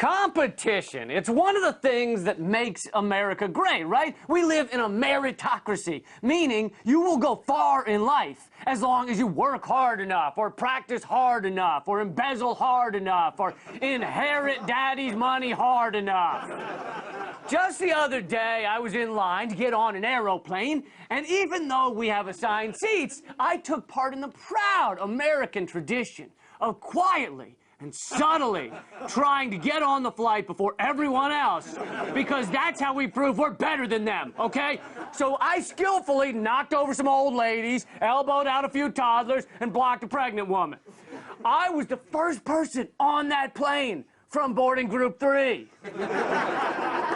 Competition. It's one of the things that makes America great, right? We live in a meritocracy, meaning you will go far in life as long as you work hard enough, or practice hard enough, or embezzle hard enough, or inherit daddy's money hard enough. Just the other day, I was in line to get on an aeroplane, and even though we have assigned seats, I took part in the proud American tradition of quietly and subtly trying to get on the flight before everyone else, because that's how we prove we're better than them, okay? So I skillfully knocked over some old ladies, elbowed out a few toddlers, and blocked a pregnant woman. I was the first person on that plane from boarding group 3.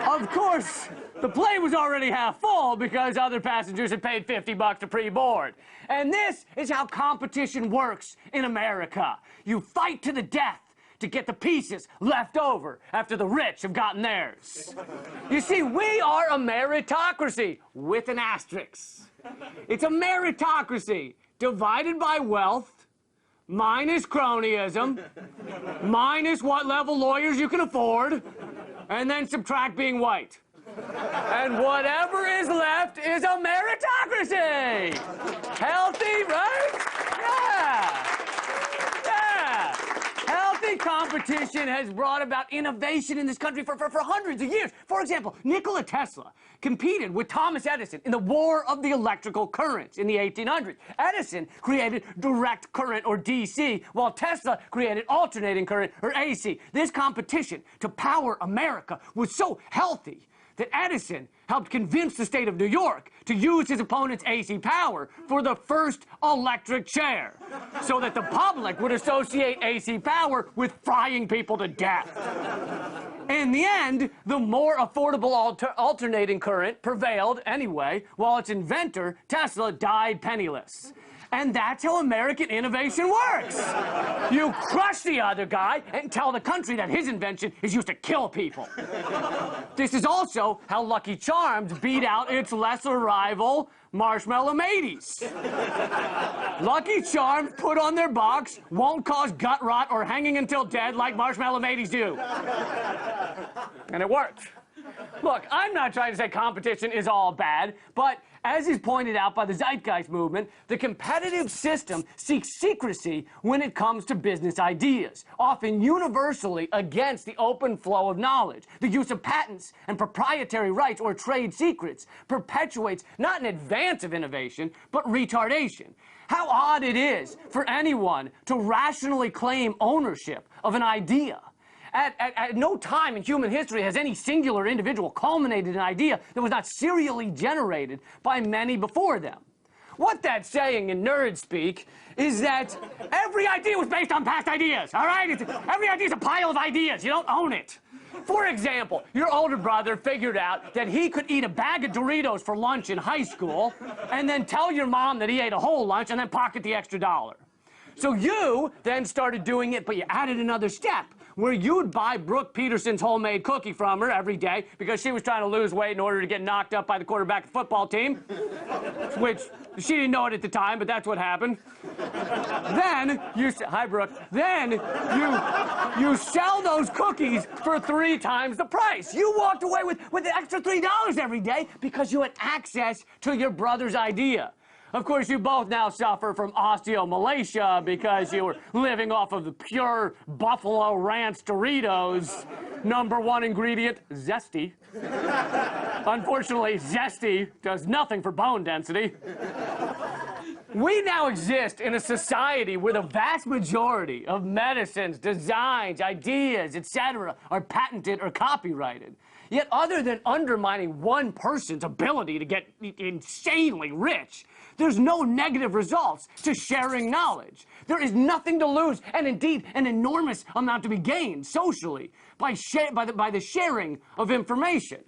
Of course, the plane was already half full because other passengers had paid $50 to pre-board. And this is how competition works in America. You fight to the death to get the pieces left over after the rich have gotten theirs. You see, we are a meritocracy with an asterisk. It's a meritocracy divided by wealth, minus cronyism, minus what level lawyers you can afford, and then subtract being white. And whatever is left is a meritocracy. Healthy, right? Yeah. Yeah. Healthy competition has brought about innovation in this country for hundreds of years. For example, Nikola Tesla competed with Thomas Edison in the War of the Electrical Currents in the 1800s. Edison created direct current, or DC, while Tesla created alternating current, or AC. This competition to power America was so healthy that Edison helped convince the state of New York to use his opponent's AC power for the first electric chair, so that the public would associate AC power with frying people to death. In the end, the more affordable alternating current prevailed anyway, while its inventor, Tesla, died penniless. And that's how American innovation works. You crush the other guy and tell the country that his invention is used to kill people. This is also how Lucky Charms beat out its lesser rival, Marshmallow Mateys. Lucky Charms put on their box won't cause gut rot or hanging until dead like Marshmallow Mateys do. And it worked. Look, I'm not trying to say competition is all bad, but as is pointed out by the Zeitgeist movement, the competitive system seeks secrecy when it comes to business ideas, often universally against the open flow of knowledge. The use of patents and proprietary rights or trade secrets perpetuates not an advance of innovation, but retardation. How odd it is for anyone to rationally claim ownership of an idea. At no time in human history has any singular individual culminated an idea that was not serially generated by many before them. What that's saying in nerd speak is that every idea was based on past ideas, all right? Every idea is a pile of ideas. You don't own it. For example, your older brother figured out that he could eat a bag of Doritos for lunch in high school and then tell your mom that he ate a whole lunch and then pocket the extra $1. So you then started doing it, but you added another step, where you'd buy Brooke Peterson's homemade cookie from her every day because she was trying to lose weight in order to get knocked up by the quarterback of the football team, which she didn't know it at the time, but that's what happened. Then hi Brooke. Then you sell those cookies for 3 times the price. You walked away with an extra $3 every day because you had access to your brother's idea. Of course, you both now suffer from osteomalacia because you were living off of the pure Buffalo Ranch Doritos. #1 ingredient, zesty. Unfortunately, zesty does nothing for bone density. We now exist in a society where the vast majority of medicines, designs, ideas, etc. are patented or copyrighted. Yet other than undermining one person's ability to get insanely rich, there's no negative results to sharing knowledge. There is nothing to lose, and indeed an enormous amount to be gained socially by the sharing of information.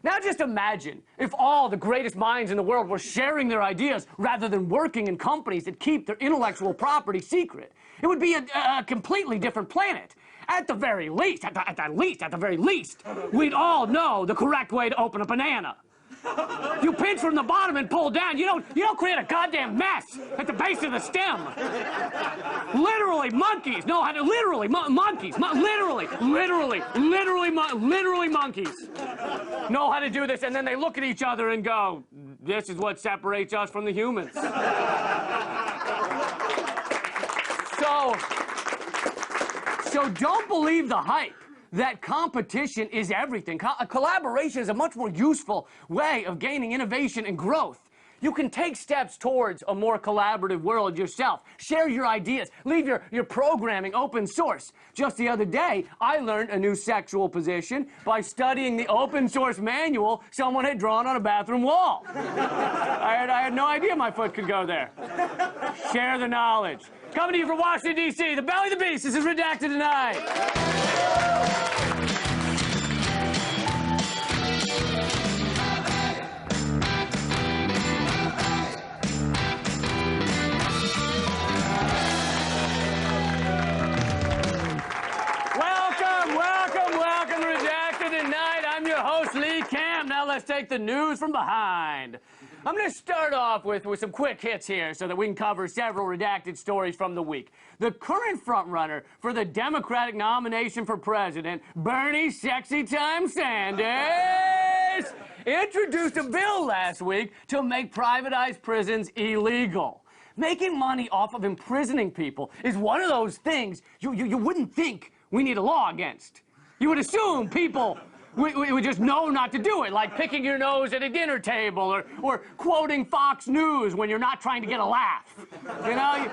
Now just imagine if all the greatest minds in the world were sharing their ideas rather than working in companies that keep their intellectual property secret. It would be a completely different planet. At the very least, at the very least, we'd all know the correct way to open a banana. You pinch from the bottom and pull down. You don't create a goddamn mess at the base of the stem. Literally, monkeys know how to, literally, monkeys, literally monkeys know how to do this, and then they look at each other and go, this is what separates us from the humans. So don't believe the hype that competition is everything. Collaboration is a much more useful way of gaining innovation and growth. You can take steps towards a more collaborative world yourself. Share your ideas. Leave your programming open source. Just the other day, I learned a new sexual position by studying the open source manual someone had drawn on a bathroom wall. I had no idea my foot could go there. Share the knowledge. Coming to you from Washington, D.C., the belly of the beast. This is Redacted Tonight. Welcome to Redacted Tonight. I'm your host, Lee Camp. Now let's take the news from behind. I'm going to start off with some quick hits here so that we can cover several redacted stories from the week. The current frontrunner for the Democratic nomination for president, Bernie Sexy Time Sanders, introduced a bill last week to make privatized prisons illegal. Making money off of imprisoning people is one of those things you wouldn't think we need a law against. You would assume people would just know not to do it, like picking your nose at a dinner table or quoting Fox News when you're not trying to get a laugh. You know,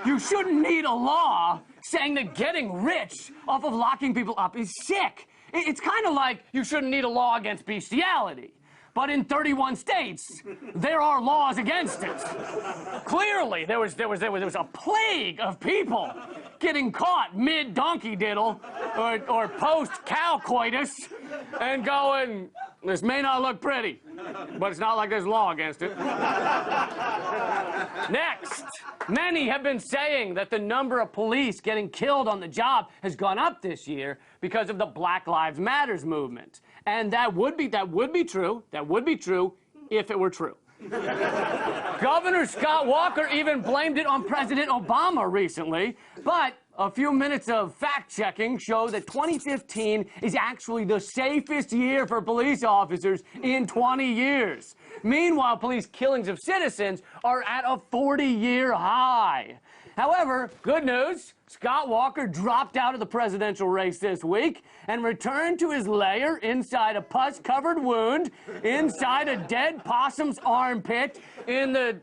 you shouldn't need a law saying that getting rich off of locking people up is sick. It's kind of like you shouldn't need a law against bestiality. But in 31 states, there are laws against it. Clearly, there was a plague of people getting caught mid-donkey diddle or post-cow coitus and going, this may not look pretty, but it's not like there's law against it. Next, many have been saying that the number of police getting killed on the job has gone up this year because of the Black Lives Matters movement. And that would be true if it were true. Governor Scott Walker even blamed it on President Obama recently, but a few minutes of fact-checking show that 2015 is actually the safest year for police officers in 20 years. Meanwhile, police killings of citizens are at a 40-year high. However, good news, Scott Walker dropped out of the presidential race this week and returned to his lair inside a pus-covered wound, inside a dead possum's armpit, in the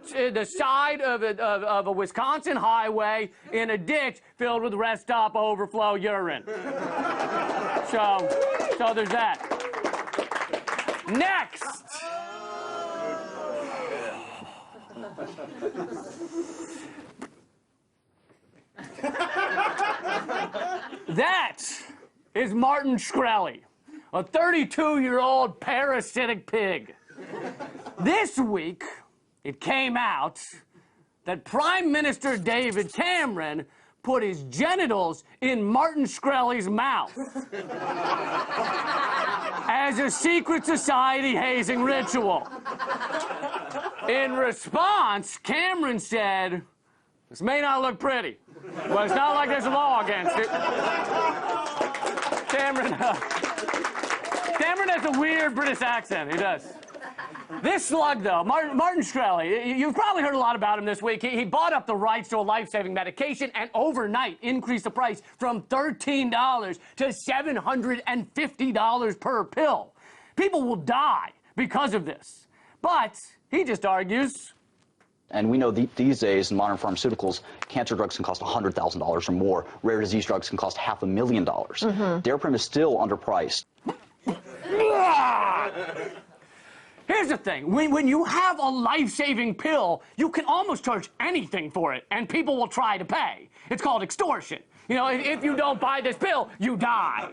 side of a Wisconsin highway, in a ditch filled with rest stop overflow urine. So there's that. Next. That is Martin Shkreli, a 32-year-old parasitic pig. This week, it came out that Prime Minister David Cameron put his genitals in Martin Shkreli's mouth as a secret society hazing ritual. In response, Cameron said, this may not look pretty, but it's not like there's a law against it. Cameron has a weird British accent. He does. This slug, though, Martin Shkreli, you've probably heard a lot about him this week. He bought up the rights to a life-saving medication and overnight increased the price from $13 to $750 per pill. People will die because of this. But he just argues, and we know these days in modern pharmaceuticals, cancer drugs can cost $100,000 or more. Rare disease drugs can cost $500,000. Daraprim is still underpriced. Here's the thing. When you have a life-saving pill, you can almost charge anything for it, and people will try to pay. It's called extortion. You know, if you don't buy this pill, you die.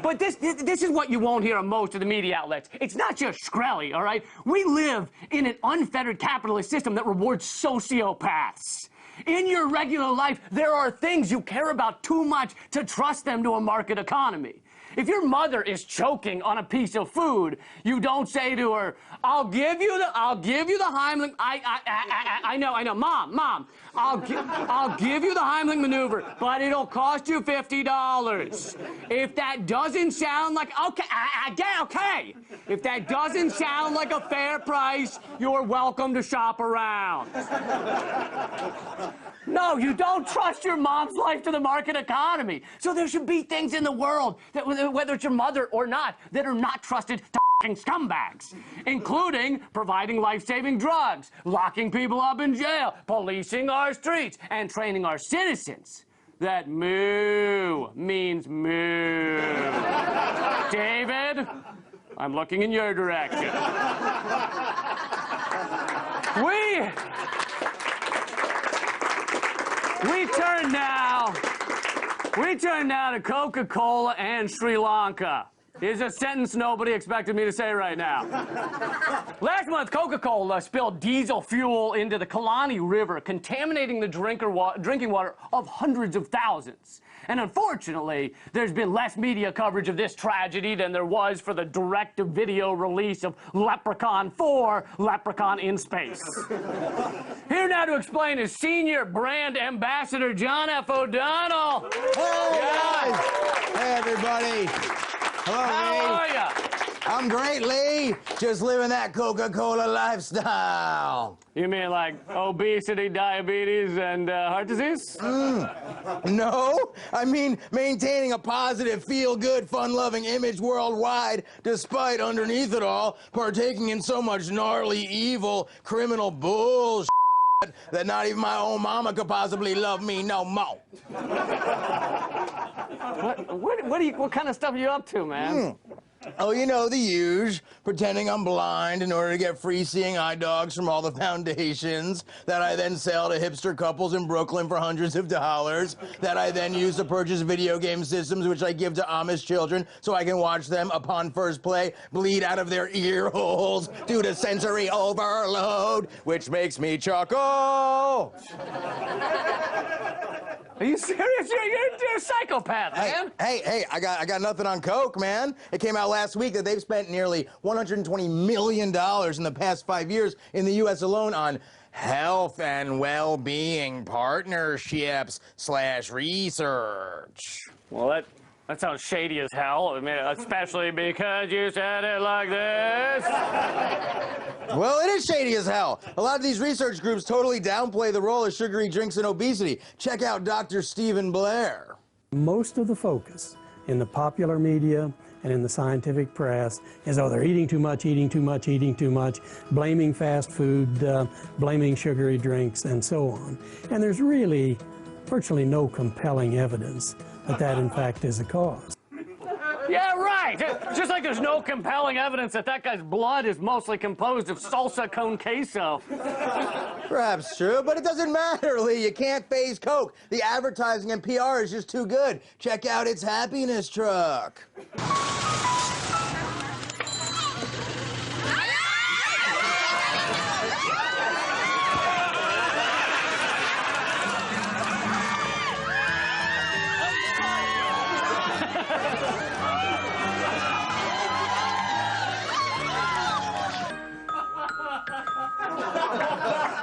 But this is what you won't hear on most of the media outlets. It's not just Shkreli, all right? We live in an unfettered capitalist system that rewards sociopaths. In your regular life, there are things you care about too much to trust them to a market economy. If your mother is choking on a piece of food, you don't say to her, I'll give you the Heimlich, I know, Mom, I'll give you the Heimlich maneuver, but it'll cost you $50. If that doesn't sound like, okay. If that doesn't sound like a fair price, you're welcome to shop around. No, you don't trust your mom's life to the market economy. So there should be things in the world, that, whether it's your mother or not, that are not trusted to f***ing scumbags, including providing life-saving drugs, locking people up in jail, policing our streets, and training our citizens that moo means moo. David, I'm looking in your direction. We turn now to Coca-Cola and Sri Lanka. Here's a sentence nobody expected me to say right now. Last month, Coca-Cola spilled diesel fuel into the Kalani River, contaminating the drinking water of hundreds of thousands. And unfortunately, there's been less media coverage of this tragedy than there was for the direct-to-video release of Leprechaun 4, Leprechaun in Space. Here now to explain is Senior Brand Ambassador John F. O'Donnell. Hey, guys. Hey, everybody. Hello, Lee. How are ya? I'm great, Lee. Just living that Coca-Cola lifestyle. You mean like obesity, diabetes, and heart disease? No, I mean maintaining a positive, feel-good, fun-loving image worldwide, despite underneath it all, partaking in so much gnarly, evil, criminal bullshit that not even my own mama could possibly love me no more. What kind of stuff are you up to, man? Oh, you know, the huge, pretending I'm blind in order to get free seeing eye dogs from all the foundations that I then sell to hipster couples in Brooklyn for hundreds of dollars, that I then use to purchase video game systems which I give to Amish children so I can watch them, upon first play, bleed out of their ear holes due to sensory overload, which makes me chuckle. Are you serious? You're a psychopath, man. Hey, I got nothing on Coke, man. It came out last week that they've spent nearly $120 million in the past 5 years in the U.S. alone on health and well-being partnerships / research. Well, that sounds shady as hell. I mean, especially because you said it like this. Well, it is shady as hell. A lot of these research groups totally downplay the role of sugary drinks in obesity. Check out Dr. Stephen Blair. Most of the focus in the popular media and in the scientific press is, oh, they're eating too much, blaming fast food, blaming sugary drinks, and so on. And there's really virtually no compelling evidence that in fact is a cause. Yeah, right. Just like there's no compelling evidence that guy's blood is mostly composed of salsa con queso. Perhaps true, but it doesn't matter, Lee. You can't phase Coke. The advertising and PR is just too good. Check out its happiness truck.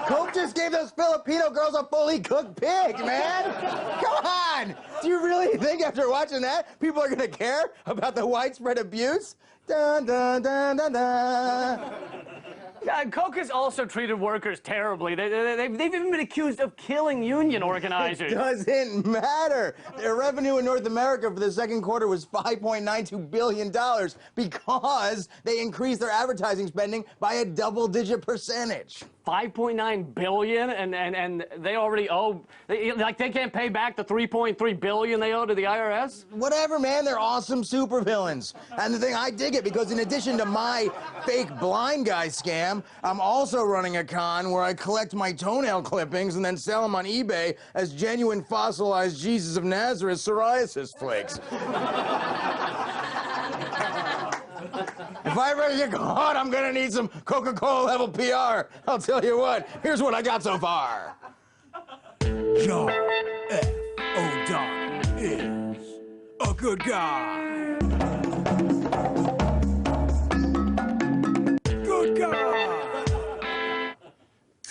Coke just gave those Filipino girls a fully cooked pig, man. Come on. Do you really think after watching that, people are going to care about the widespread abuse? Dun, dun, dun, dun, dun. Coke has also treated workers terribly. They've even been accused of killing union organizers. It doesn't matter. Their revenue in North America for the second quarter was $5.92 billion because they increased their advertising spending by a double-digit percentage. 5.9 billion, and they already owe, they can't pay back the 3.3 billion they owe to the IRS? Whatever, man, they're awesome supervillains. And the thing, I dig it because in addition to my fake blind guy scam, I'm also running a con where I collect my toenail clippings and then sell them on eBay as genuine fossilized Jesus of Nazareth psoriasis flakes. If I ever get caught, I'm gonna need some Coca-Cola level PR. I'll tell you what, here's what I got so far. John F. O'Donnell is a a good guy. Good guy.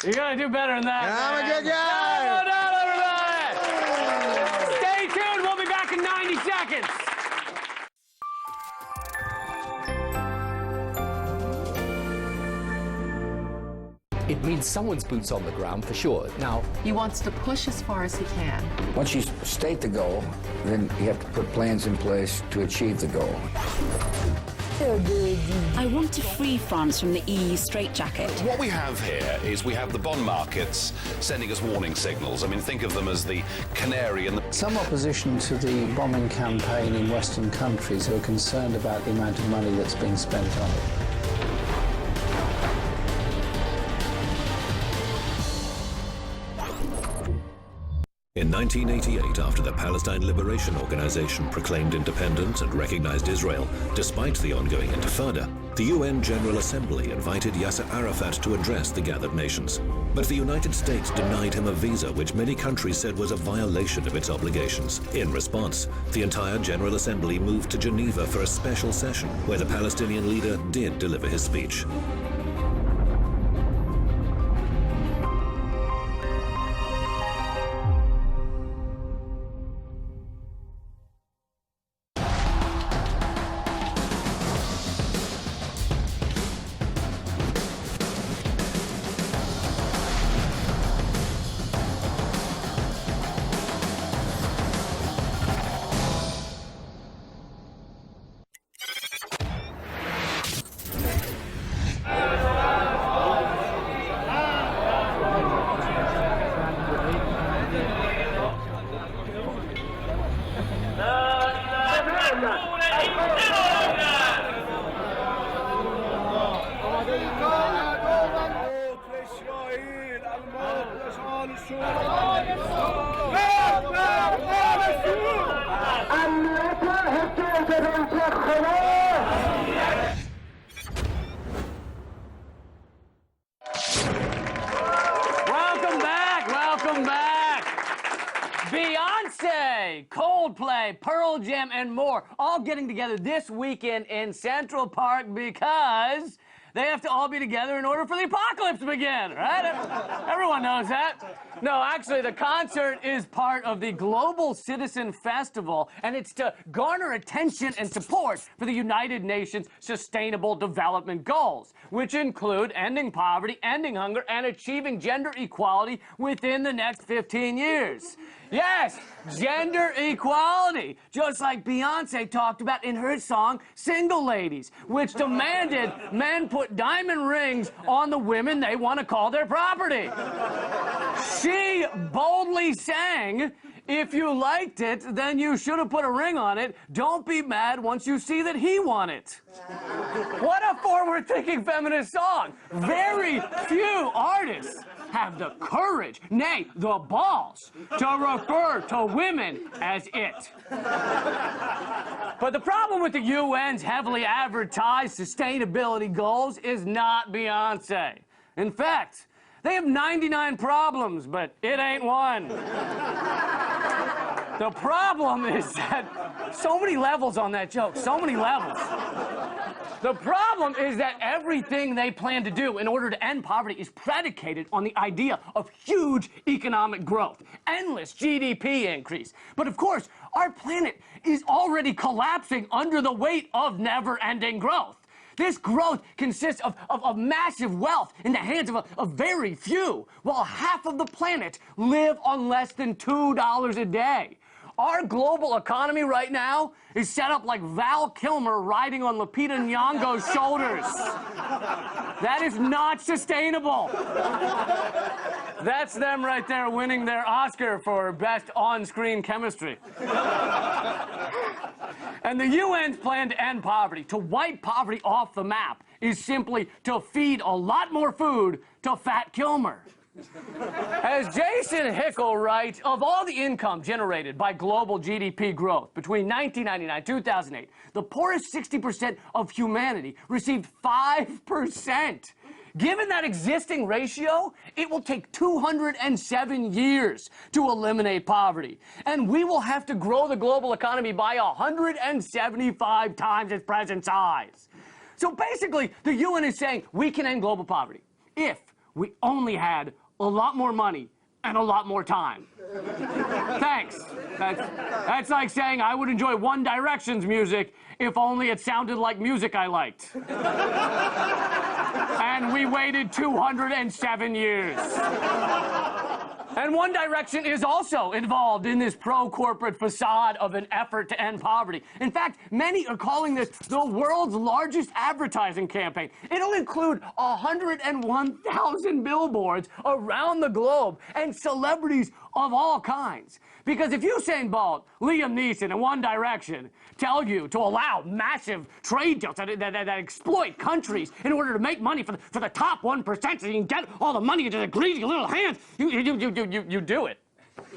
You gotta do better than that. I'm a man. good guy. No, everybody. Stay tuned. We'll be back in 90 seconds. It means someone's boots on the ground for sure. Now, He wants to push as far as he can. Once you state the goal, then you have to put plans in place to achieve the goal. I want to free France from the EU straitjacket. What we have here is we have the bond markets sending us warning signals. I mean, think of them as the canary in the... Some opposition to the bombing campaign in Western countries who are concerned about the amount of money that's being spent on it. In 1988, after the Palestine Liberation Organization proclaimed independence and recognized Israel, despite the ongoing intifada, the UN General Assembly invited Yasser Arafat to address the gathered nations. But the United States denied him a visa which many countries said was a violation of its obligations. In response, the entire General Assembly moved to Geneva for a special session where the Palestinian leader did deliver his speech. Welcome back. Beyonce, Coldplay, Pearl Jam, and more all getting together this weekend in Central Park because they have to all be together in order for the apocalypse to begin, right? Everyone knows that. No, actually, the concert is part of the Global Citizen Festival, and it's to garner attention and support for the United Nations Sustainable Development Goals, which include ending poverty, ending hunger, and achieving gender equality within the next 15 years. Yes, gender equality, just like Beyonce talked about in her song Single Ladies, which demanded men put diamond rings on the women they want to call their property. She boldly sang, "If you liked it, then you should have put a ring on it. Don't be mad once you see that he won it." What a forward-thinking feminist song. Very few artists have the courage, nay, the balls, to refer to women as it. But the problem with the UN's heavily advertised sustainability goals is not Beyonce. In fact, they have 99 problems, but it ain't one. The problem is that so many levels on that joke, so many levels. The problem is that everything they plan to do in order to end poverty is predicated on the idea of huge economic growth, endless GDP increase. But of course, our planet is already collapsing under the weight of never-ending growth. This growth consists of massive wealth in the hands of very few, while half of the planet live on less than $2 a day. Our global economy right now is set up like Val Kilmer riding on Lupita Nyong'o's shoulders. That is not sustainable. That's them right there winning their Oscar for Best On-Screen Chemistry. And the UN's plan to end poverty, to wipe poverty off the map, is simply to feed a lot more food to Fat Kilmer. As Jason Hickel writes, of all the income generated by global GDP growth between 1999 and 2008, the poorest 60% of humanity received 5%. Given that existing ratio, it will take 207 years to eliminate poverty. And we will have to grow the global economy by 175 times its present size. So basically, the UN is saying we can end global poverty if we only had a lot more money and a lot more time. Thanks. That's like saying I would enjoy One Direction's music if only it sounded like music I liked. And we waited 207 years. And One Direction is also involved in this pro-corporate facade of an effort to end poverty. In fact, many are calling this the world's largest advertising campaign. It'll include 101,000 billboards around the globe and celebrities of all kinds. Because if Usain Bolt, Liam Neeson, and One Direction tell you to allow massive trade deals that exploit countries in order to make money for the top 1% so you can get all the money into the greedy little hands, you do it.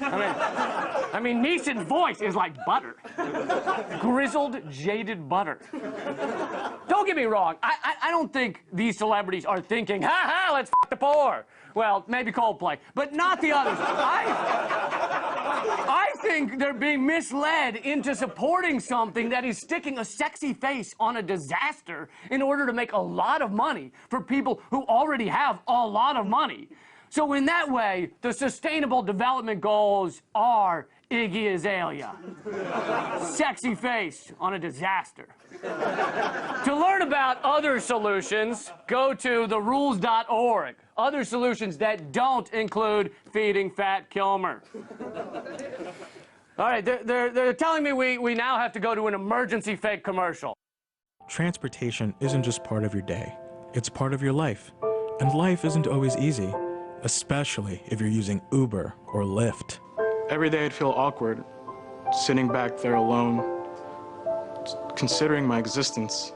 I mean, Neeson's voice is like butter. Grizzled, jaded butter. Don't get me wrong, I don't think these celebrities are thinking, ha, let's f*** the poor. Well, maybe Coldplay, but not the others. I think they're being misled into supporting something that is sticking a sexy face on a disaster in order to make a lot of money for people who already have a lot of money. So in that way, the Sustainable Development Goals are Iggy Azalea. Sexy face on a disaster. To learn about other solutions, go to therules.org. Other solutions that don't include feeding Fat Kilmer. All right, they're telling me we now have to go to an emergency fake commercial. Transportation isn't just part of your day. It's part of your life. And life isn't always easy, especially if you're using Uber or Lyft. Every day I'd feel awkward, sitting back there alone, considering my existence.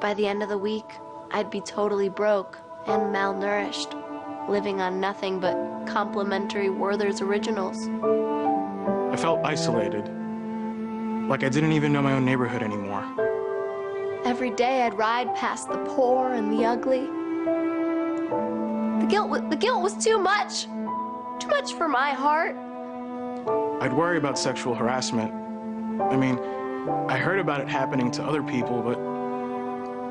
By the end of the week, I'd be totally broke and malnourished, living on nothing but complimentary Werther's Originals. I felt isolated, like I didn't even know my own neighborhood anymore. Every day I'd ride past the poor and the ugly. The guilt was too much for my heart. I'd worry about sexual harassment. I mean, I heard about it happening to other people, but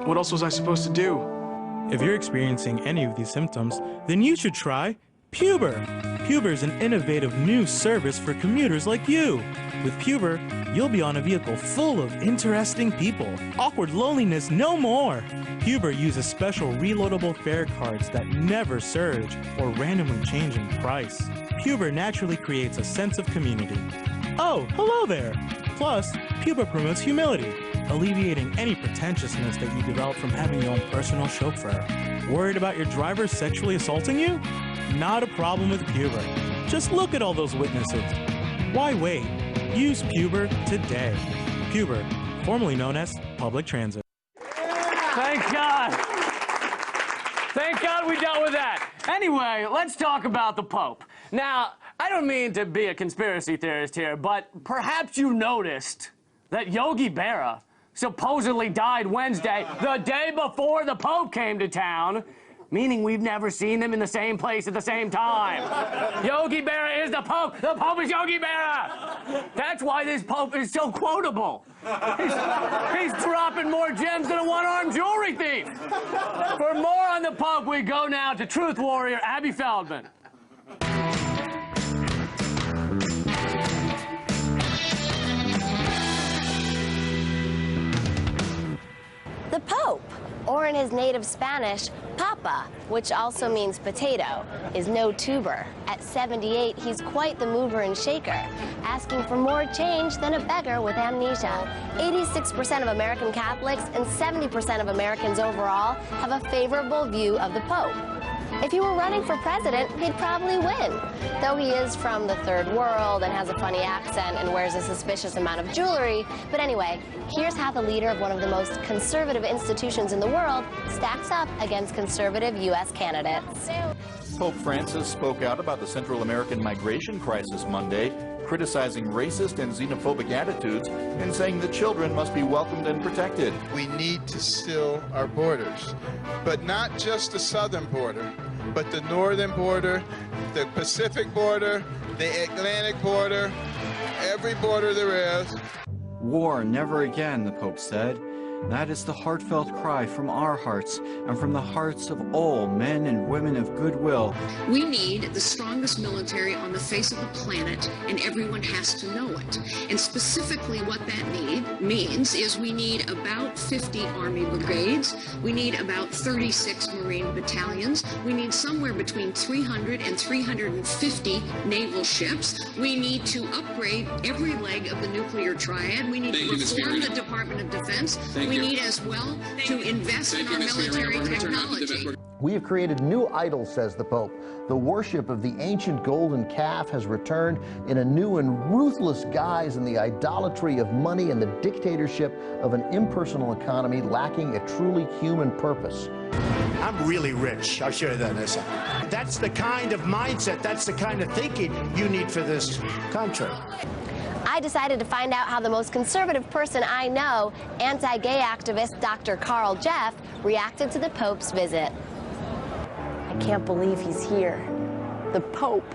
what else was I supposed to do? If you're experiencing any of these symptoms, then you should try Puber. Puber is an innovative new service for commuters like you. With Puber, you'll be on a vehicle full of interesting people. Awkward loneliness no more. Puber uses special reloadable fare cards that never surge or randomly change in price. Puber naturally creates a sense of community. Oh, hello there! Plus, Puber promotes humility, alleviating any pretentiousness that you develop from having your own personal chauffeur. Worried about your driver sexually assaulting you? Not a problem with Puber. Just look at all those witnesses. Why wait? Use Puber today. Puber, formerly known as public transit. Thank God. Thank God we dealt with that. Anyway, let's talk about the Pope. Now, I don't mean to be a conspiracy theorist here, but perhaps you noticed that Yogi Berra supposedly died Wednesday, the day before the Pope came to town, meaning we've never seen them in the same place at the same time. Yogi Berra is the Pope. The Pope is Yogi Berra. That's why this Pope is so quotable. He's dropping more gems than a one-armed jewelry thief. For more on the Pope, we go now to truth warrior Abby Feldman. The Pope, or in his native Spanish, Papa, which also means potato, is no tuber. At 78, he's quite the mover and shaker, asking for more change than a beggar with amnesia. 86% of American Catholics and 70% of Americans overall have a favorable view of the Pope. If he were running for president, he'd probably win. Though he is from the third world and has a funny accent and wears a suspicious amount of jewelry. But anyway, here's how the leader of one of the most conservative institutions in the world stacks up against conservative U.S. candidates. Pope Francis spoke out about the Central American migration crisis Monday, criticizing racist and xenophobic attitudes and saying that children must be welcomed and protected. We need to seal our borders, but not just the southern border, but the northern border, the Pacific border, the Atlantic border, every border there is. War never again, the Pope said. That is the heartfelt cry from our hearts and from the hearts of all men and women of goodwill. We need the strongest military on the face of the planet, and everyone has to know it. And specifically what that means is we need about 50 Army brigades, we need about 36 Marine battalions, we need somewhere between 300 and 350 naval ships, we need to upgrade every leg of the nuclear triad, we need to reform the Department of Defense, we need as well to invest in our military technology. We have created new idols, says the Pope. The worship of the ancient golden calf has returned in a new and ruthless guise in the idolatry of money and the dictatorship of an impersonal economy lacking a truly human purpose. I'm really rich, I'll show you that in a second. That's the kind of mindset, that's the kind of thinking you need for this country. I decided to find out how the most conservative person I know, anti-gay activist Dr. Carl Jeff, reacted to the Pope's visit. I can't believe he's here. The Pope,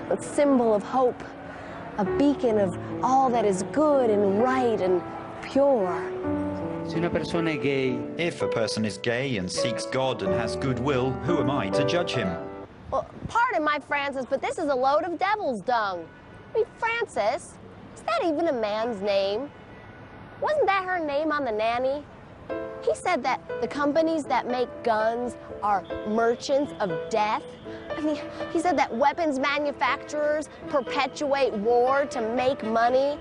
a symbol of hope, a beacon of all that is good and right and pure. If a person is gay and seeks God and has goodwill, who am I to judge him? Well, pardon my Francis, but this is a load of devil's dung. I mean, Francis, is that even a man's name? Wasn't that her name on the nanny? He said that the companies that make guns are merchants of death. I mean, he said that weapons manufacturers perpetuate war to make money.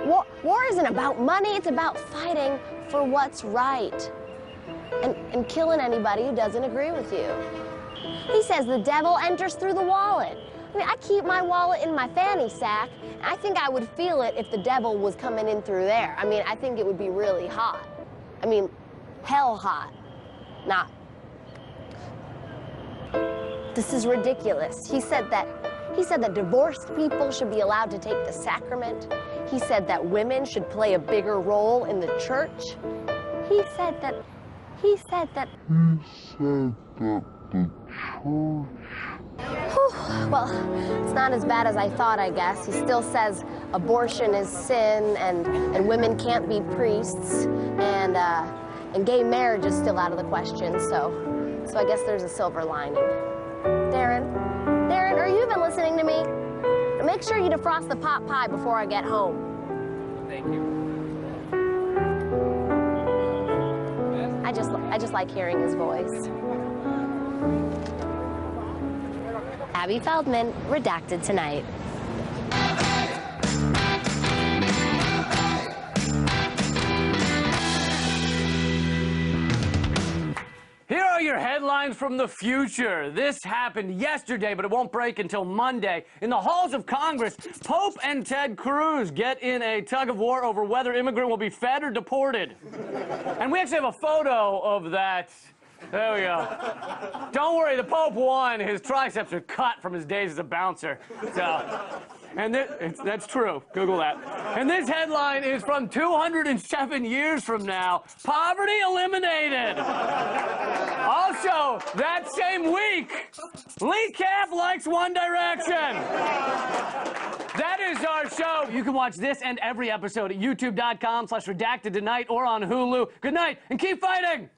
War isn't about money, it's about fighting for what's right and killing anybody who doesn't agree with you. He says the devil enters through the wallet. I mean, I keep my wallet in my fanny sack, and I think I would feel it if the devil was coming in through there. I mean, I think it would be really hot. I mean, hell hot. Not. This is ridiculous. He said that divorced people should be allowed to take the sacrament. He said that women should play a bigger role in the church. He said that the church. Well, it's not as bad as I thought, I guess. He still says abortion is sin and women can't be priests and gay marriage is still out of the question, so I guess there's a silver lining. Darren, are you even listening to me? Make sure you defrost the pot pie before I get home. Thank you. I just like hearing his voice. Abby Feldman, Redacted Tonight. Here are your headlines from the future. This happened yesterday, but it won't break until Monday. In the halls of Congress, Pope and Ted Cruz get in a tug-of-war over whether immigrant will be fed or deported. And we actually have a photo of that. There we go. Don't worry, the Pope won. His triceps are cut from his days as a bouncer. So, and that's true. Google that. And this headline is from 207 years from now. Poverty eliminated. Also, that same week, Lee Caff likes One Direction. That is our show. You can watch this and every episode at youtube.com/redacted tonight or on Hulu. Good night and keep fighting.